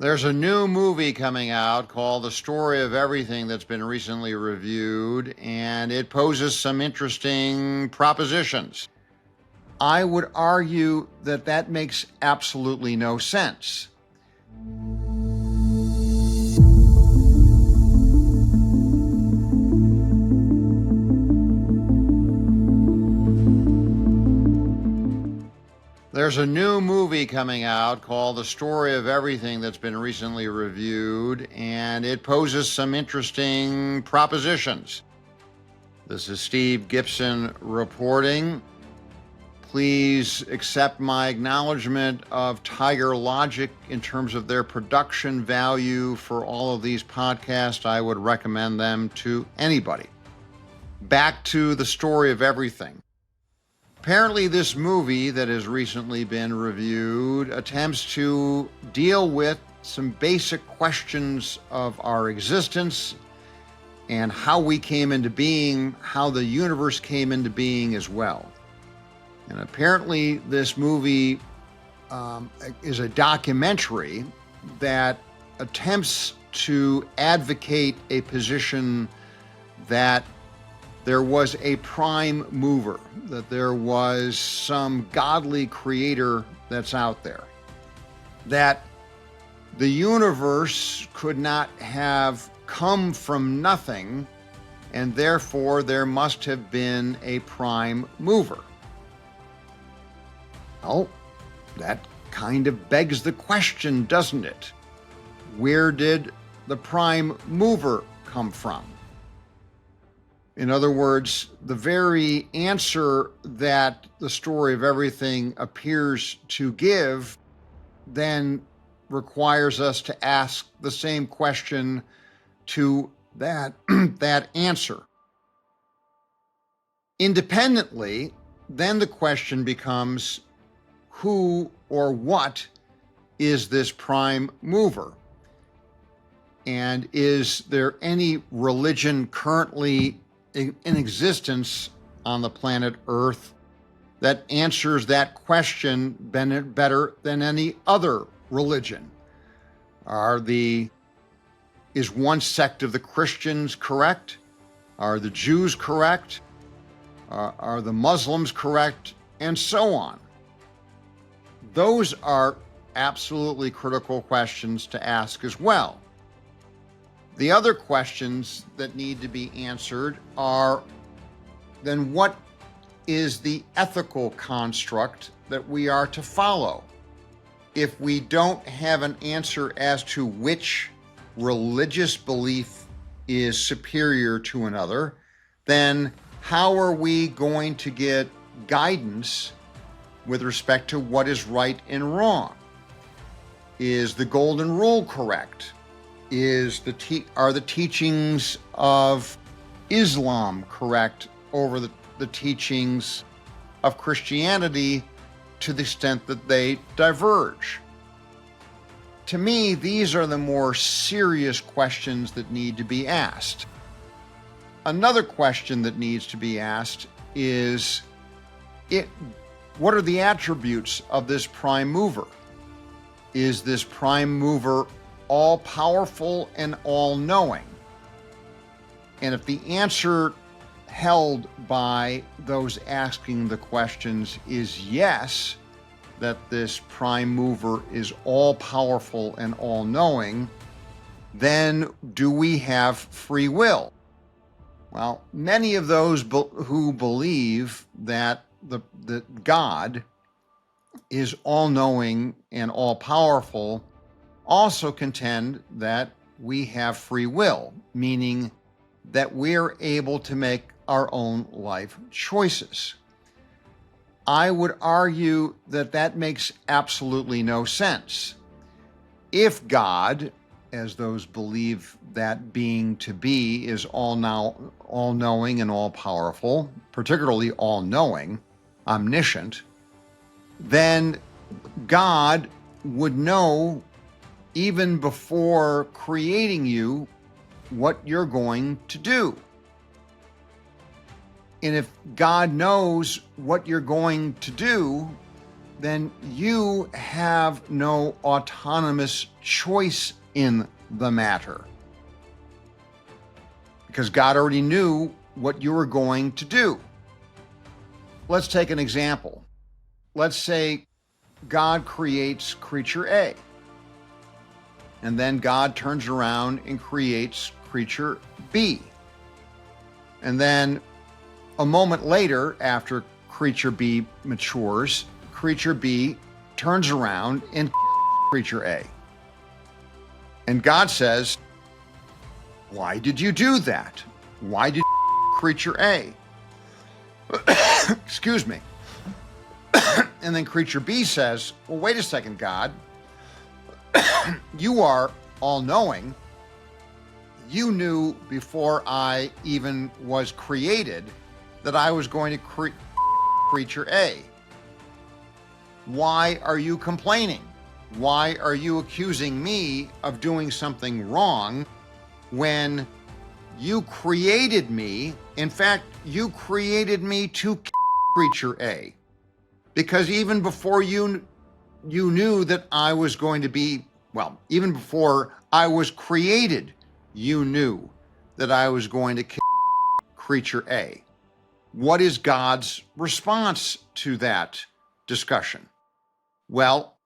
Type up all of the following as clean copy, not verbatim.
There's a new movie coming out called The Story of Everything that's been recently reviewed, and it poses some interesting propositions. I would argue that that makes absolutely no sense. There's a new movie coming out called The Story of Everything that's been recently reviewed, and it poses some interesting propositions. This is Steve Gibson reporting. Please accept my acknowledgement of Tiger Logic in terms of their production value for all of these podcasts. I would recommend them to anybody. Back to The Story of Everything. Apparently, this movie that has recently been reviewed attempts to deal with some basic questions of our existence and how we came into being, how the universe came into being as well. And apparently, this movie is a documentary that attempts to advocate a position that there was a prime mover, that there was some godly creator that's out there, that the universe could not have come from nothing, and therefore there must have been a prime mover. Well, that kind of begs the question, doesn't it? Where did the prime mover come from? In other words, the very answer that The Story of Everything appears to give then requires us to ask the same question to that answer. Independently, then the question becomes, who or what is this prime mover? And is there any religion currently in existence on the planet Earth that answers that question better than any other religion? Is one sect of the Christians correct? Are the Jews correct? Are the Muslims correct? And so on. Those are absolutely critical questions to ask as well. The other questions that need to be answered are, then what is the ethical construct that we are to follow? If we don't have an answer as to which religious belief is superior to another, then how are we going to get guidance with respect to what is right and wrong? Is the golden rule correct? Are the teachings of Islam correct over the teachings of Christianity to the extent that they diverge? To me, these are the more serious questions that need to be asked. Another question that needs to be asked is, what are the attributes of this prime mover? Is this prime mover all-powerful and all-knowing? And if the answer held by those asking the questions is yes, that this prime mover is all-powerful and all-knowing, then do we have free will? Well, many of those who believe that that God is all-knowing and all-powerful also contend that we have free will, meaning that we're able to make our own life choices. I would argue that that makes absolutely no sense. If God, as those believe that being to be, is all-knowing and all-powerful, particularly all-knowing, omniscient, then God would know even before creating you what you're going to do. And if God knows what you're going to do, then you have no autonomous choice in the matter. Because God already knew what you were going to do. Let's take an example. Let's say God creates creature A, and then God turns around and creates creature B. And then a moment later, after creature B matures, creature B turns around and creature A. And God says, why did you do that? Why did you creature A? Excuse me. And then creature B says, well, wait a second, God. You are all-knowing. You knew before I even was created that I was going to creature A. Why are you complaining? Why are you accusing me of doing something wrong when you created me? In fact, you created me to creature A. Because even before you knew that I was going to be, well, even before I was created, you knew that I was going to creature A. What is God's response to that discussion? Well,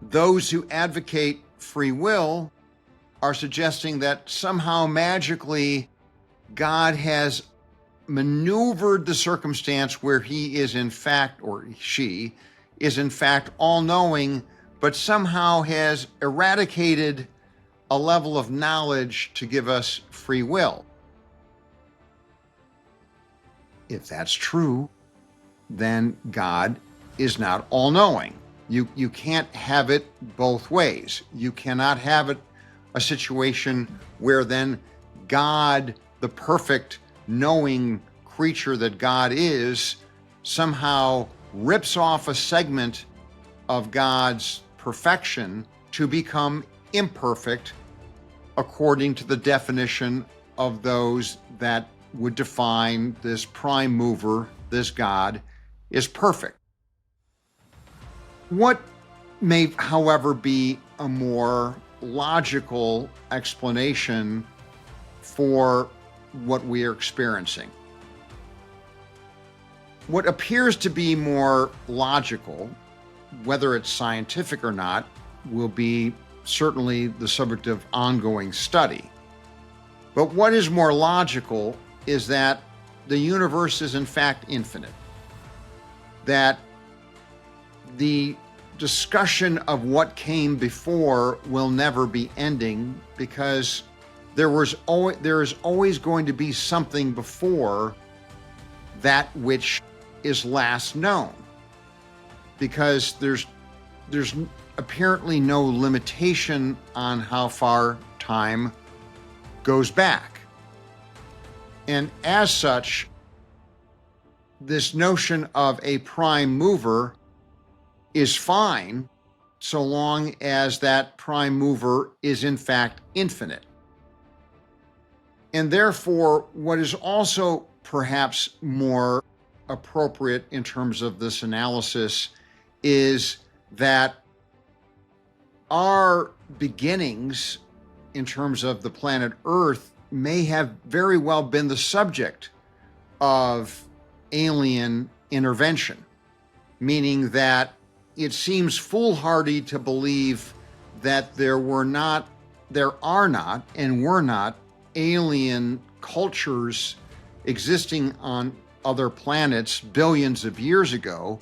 those who advocate free will are suggesting that somehow magically God has maneuvered the circumstance where he is in fact, or she is in fact all-knowing, but somehow has eradicated a level of knowledge to give us free will. If that's true, then God is not all-knowing. You can't have it both ways. You cannot have it a situation where then God, the perfect knowing creature that God is, somehow rips off a segment of God's perfection to become imperfect according to the definition of those that would define this prime mover, this God, is perfect. What may, however, be a more logical explanation for what we are experiencing? What appears to be more logical, whether it's scientific or not, will be certainly the subject of ongoing study. But what is more logical is that the universe is in fact infinite, that the discussion of what came before will never be ending, because there is always going to be something before that which is last known, because there's apparently no limitation on how far time goes back. And as such, this notion of a prime mover is fine so long as that prime mover is in fact infinite. And therefore, what is also perhaps more appropriate in terms of this analysis is that our beginnings in terms of the planet Earth may have very well been the subject of alien intervention, meaning that it seems foolhardy to believe that there are not, and were not alien cultures existing on other planets billions of years ago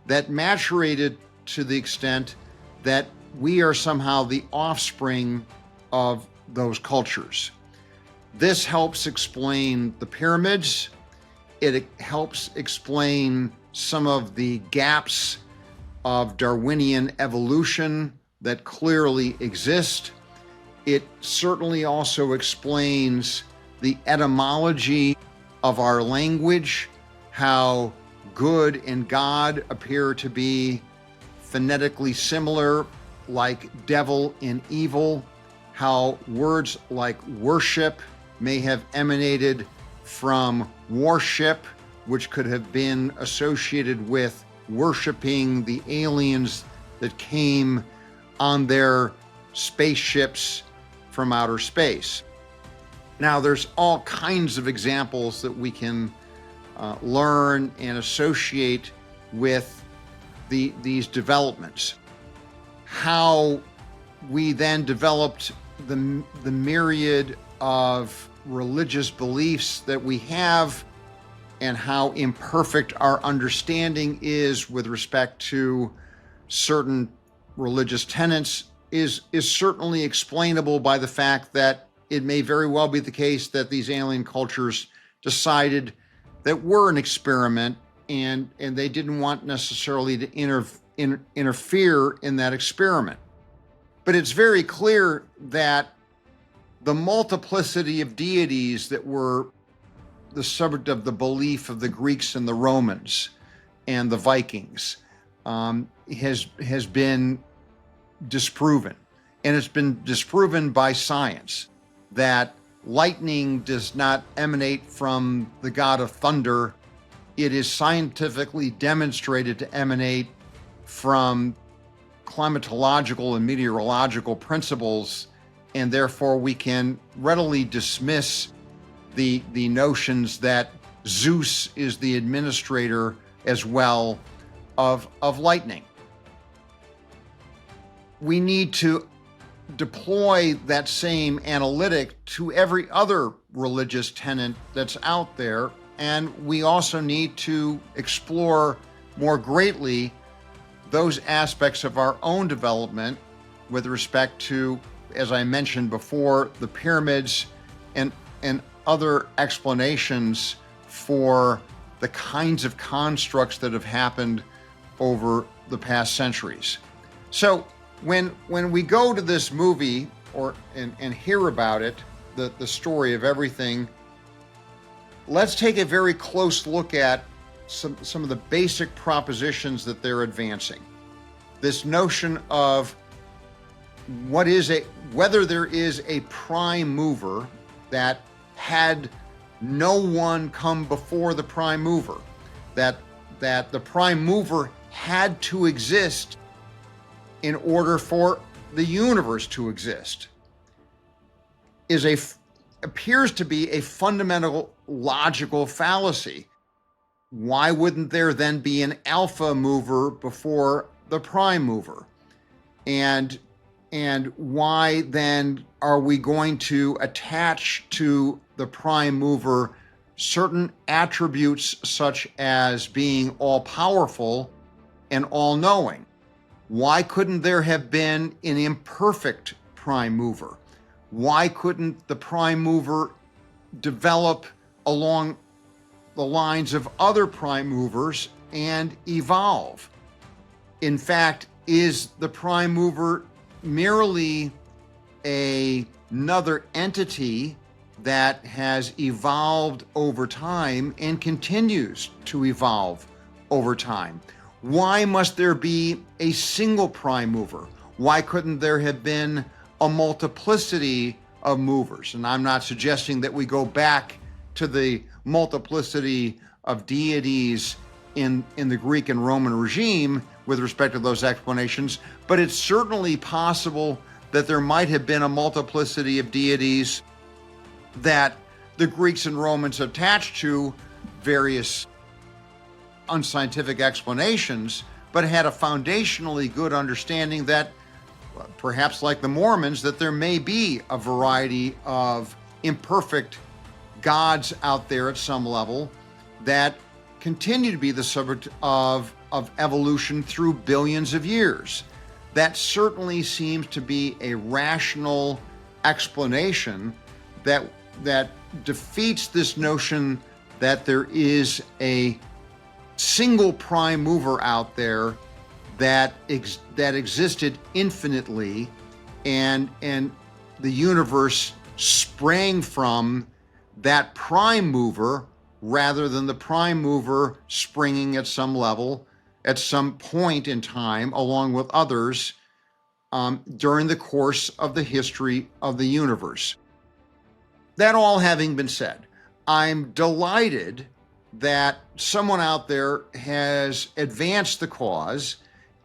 that maturated to the extent that we are somehow the offspring of those cultures. This helps explain the pyramids. It helps explain some of the gaps of Darwinian evolution that clearly exist. It certainly also explains the etymology of our language, how good and God appear to be phonetically similar, like devil and evil, how words like worship may have emanated from worship, which could have been associated with worshiping the aliens that came on their spaceships from outer space. Now, there's all kinds of examples that we can learn and associate with these developments. How we then developed the myriad of religious beliefs that we have, and how imperfect our understanding is with respect to certain religious tenets is certainly explainable by the fact that it may very well be the case that these alien cultures decided that we're an experiment, and they didn't want necessarily to interfere in that experiment. But it's very clear that the multiplicity of deities that were the subject of the belief of the Greeks and the Romans and the Vikings has been disproven. And it's been disproven by science that lightning does not emanate from the god of thunder. It is scientifically demonstrated to emanate from climatological and meteorological principles, and therefore we can readily dismiss the notions that Zeus is the administrator as well of lightning. We need to deploy that same analytic to every other religious tenet that's out there, and we also need to explore more greatly those aspects of our own development with respect to, as I mentioned before, the pyramids and other explanations for the kinds of constructs that have happened over the past centuries. So when we go to this movie and hear about it, the story of everything, let's take a very close look at some of the basic propositions that they're advancing. This notion of whether there is a prime mover, that had no one come before the prime mover, that the prime mover had to exist in order for the universe to exist, appears to be a fundamental logical fallacy. Why wouldn't there then be an alpha mover before the prime mover? And why then are we going to attach to the prime mover certain attributes such as being all-powerful and all-knowing? Why couldn't there have been an imperfect prime mover? Why couldn't the prime mover develop along the lines of other prime movers and evolve? In fact, is the prime mover merely another entity that has evolved over time and continues to evolve over time? Why must there be a single prime mover? Why couldn't there have been a multiplicity of movers? And I'm not suggesting that we go back to the multiplicity of deities in the Greek and Roman regime with respect to those explanations, but it's certainly possible that there might have been a multiplicity of deities that the Greeks and Romans attached to various unscientific explanations, but had a foundationally good understanding that, perhaps like the Mormons, that there may be a variety of imperfect gods out there at some level that continue to be the subject of evolution through billions of years. That certainly seems to be a rational explanation that defeats this notion that there is a single prime mover out there that existed infinitely, and the universe sprang from that prime mover rather than the prime mover springing at some level, at some point in time, along with others, during the course of the history of the universe. That all having been said, I'm delighted that someone out there has advanced the cause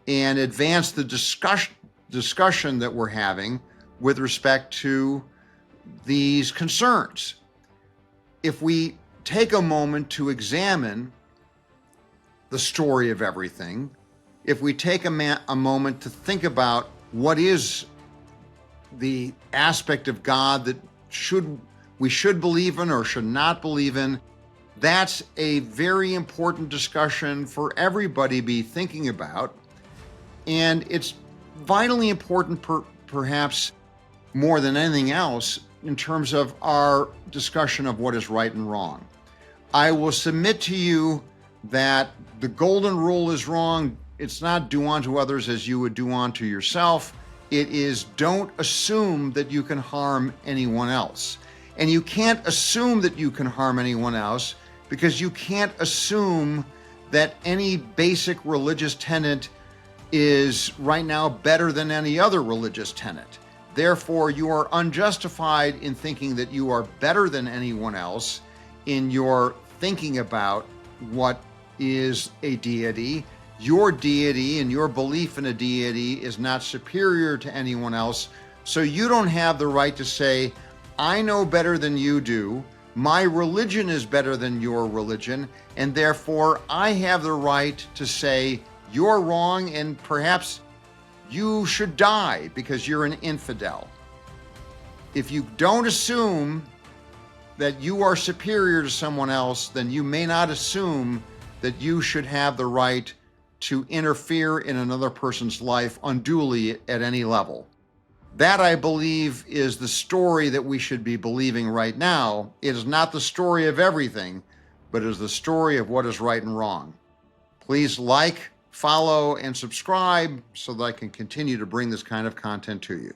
and advanced the discussion that we're having with respect to these concerns. If we take a moment to examine the story of everything, if we take a moment to think about what is the aspect of God that we should believe in or should not believe in, that's a very important discussion for everybody to be thinking about. And it's vitally important, perhaps more than anything else, in terms of our discussion of what is right and wrong. I will submit to you that the golden rule is wrong. It's not do unto others as you would do unto yourself. It is don't assume that you can harm anyone else. And you can't assume that you can harm anyone else because you can't assume that any basic religious tenet is right now better than any other religious tenet. Therefore, you are unjustified in thinking that you are better than anyone else in your thinking about what is a deity. Your deity and your belief in a deity is not superior to anyone else. So you don't have the right to say, I know better than you do. My religion is better than your religion. And therefore, I have the right to say, you're wrong and perhaps you should die because you're an infidel. If you don't assume that you are superior to someone else, then you may not assume that you should have the right to interfere in another person's life unduly at any level. That, I believe, is the story that we should be believing right now. It is not the story of everything, but it is the story of what is right and wrong. Please like, follow, and subscribe so that I can continue to bring this kind of content to you.